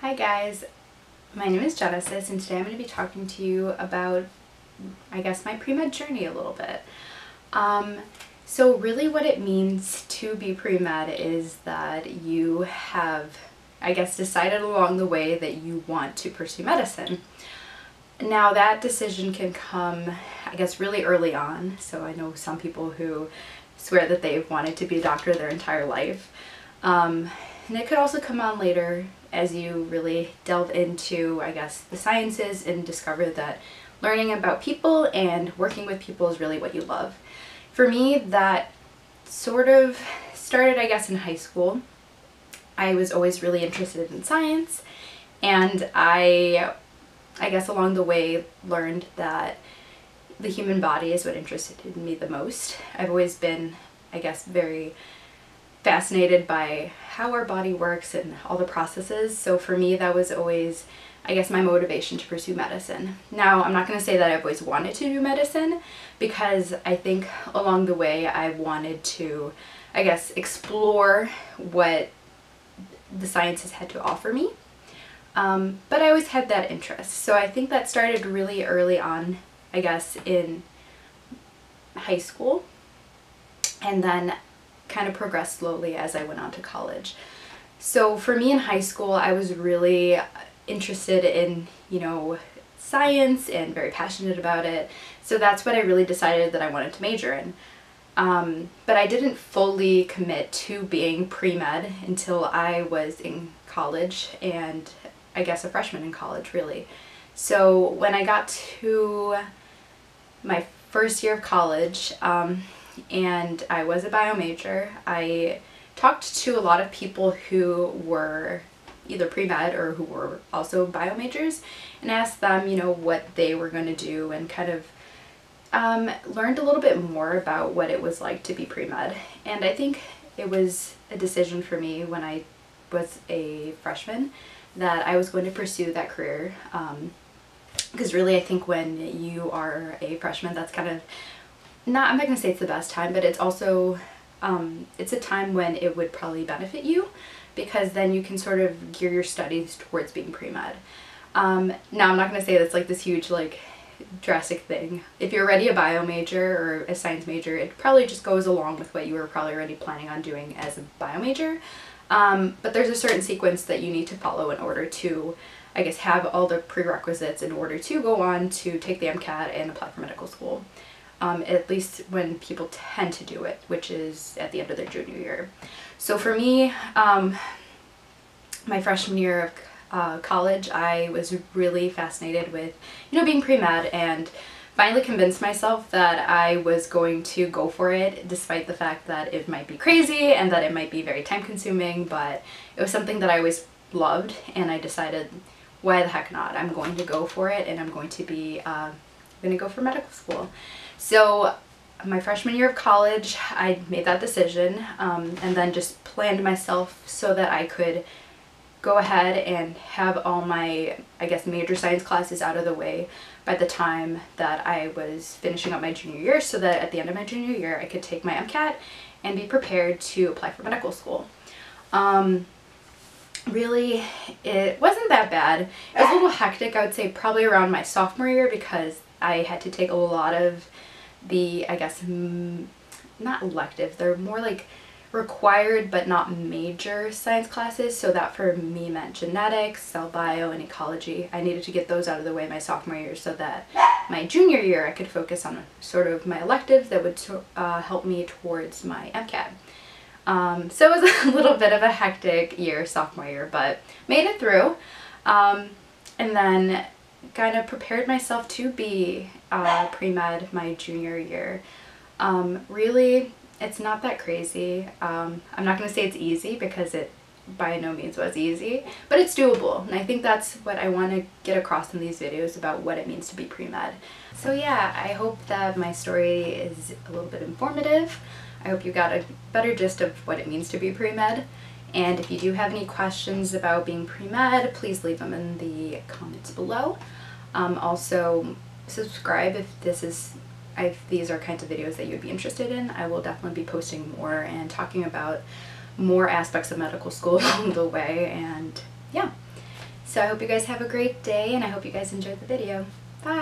Hi guys, my name is Genesis and today I'm going to be talking to you about, I guess, my pre-med journey a little bit. So really what it means to be pre-med is that you have, I guess, decided along the way that you want to pursue medicine. Now that decision can come, I guess, really early on. So I know some people who swear that they've wanted to be a doctor their entire life. And it could also come on later as you really delve into, I guess, the sciences and discover that learning about people and working with people is really what you love. For me, that sort of started, I guess, in high school. I was always really interested in science, and I guess along the way learned that the human body is what interested me the most. I've always been, I guess, very fascinated by how our body works and all the processes. So for me, that was always, I guess, my motivation to pursue medicine. Now, I'm not going to say that I've always wanted to do medicine, because I think along the way I wanted to, I guess, explore what the sciences had to offer me. But I always had that interest. So I think that started really early on, I guess, in high school, and then kind of progressed slowly as I went on to college. So for me in high school, I was really interested in, science and very passionate about it. So that's what I really decided that I wanted to major in. But I didn't fully commit to being pre-med until I was in college, and I guess a freshman in college, really. So when I got to my first year of college, and I was a bio major, I talked to a lot of people who were either pre-med or who were also bio majors, and asked them, what they were going to do, and kind of learned a little bit more about what it was like to be pre-med. And I think it was a decision for me when I was a freshman that I was going to pursue that career, because really I think when you are a freshman, that's kind of I'm not going to say it's the best time, but it's also, it's a time when it would probably benefit you, because then you can sort of gear your studies towards being pre-med. Now, I'm not going to say that's like this huge, drastic thing. If you're already a bio major or a science major, it probably just goes along with what you were probably already planning on doing as a bio major. But there's a certain sequence that you need to follow in order to, I guess, have all the prerequisites in order to go on to take the MCAT and apply for medical school. At least when people tend to do it, which is at the end of their junior year. So for me, my freshman year of college, I was really fascinated with, being pre-med, and finally convinced myself that I was going to go for it, despite the fact that it might be crazy and that it might be very time consuming, but it was something that I always loved, and I decided, why the heck not? I'm going to go for it, and I'm going to be going to go for medical school. So my freshman year of college, I made that decision, and then just planned myself so that I could go ahead and have all my, I guess, major science classes out of the way by the time that I was finishing up my junior year, so that at the end of my junior year I could take my MCAT and be prepared to apply for medical school. Really, it wasn't that bad. It was a little hectic, I would say, probably around my sophomore year, because I had to take a lot of the, I guess, not elective, they're more like required but not major science classes. So that for me meant genetics, cell bio, and ecology. I needed to get those out of the way my sophomore year, so that my junior year I could focus on sort of my electives that would help me towards my MCAT. So it was a little bit of a hectic year, sophomore year, but made it through. And then kind of prepared myself to be pre-med my junior year. Really, it's not that crazy. I'm not going to say it's easy, because it by no means was easy, but it's doable, and I think that's what I want to get across in these videos about what it means to be pre-med. So yeah, I hope that my story is a little bit informative. I hope you got a better gist of what it means to be pre-med. And if you do have any questions about being pre-med, please leave them in the comments below. Also, subscribe if these are kinds of videos that you'd be interested in. I will definitely be posting more and talking about more aspects of medical school along the way, and yeah. So I hope you guys have a great day, and I hope you guys enjoyed the video. Bye!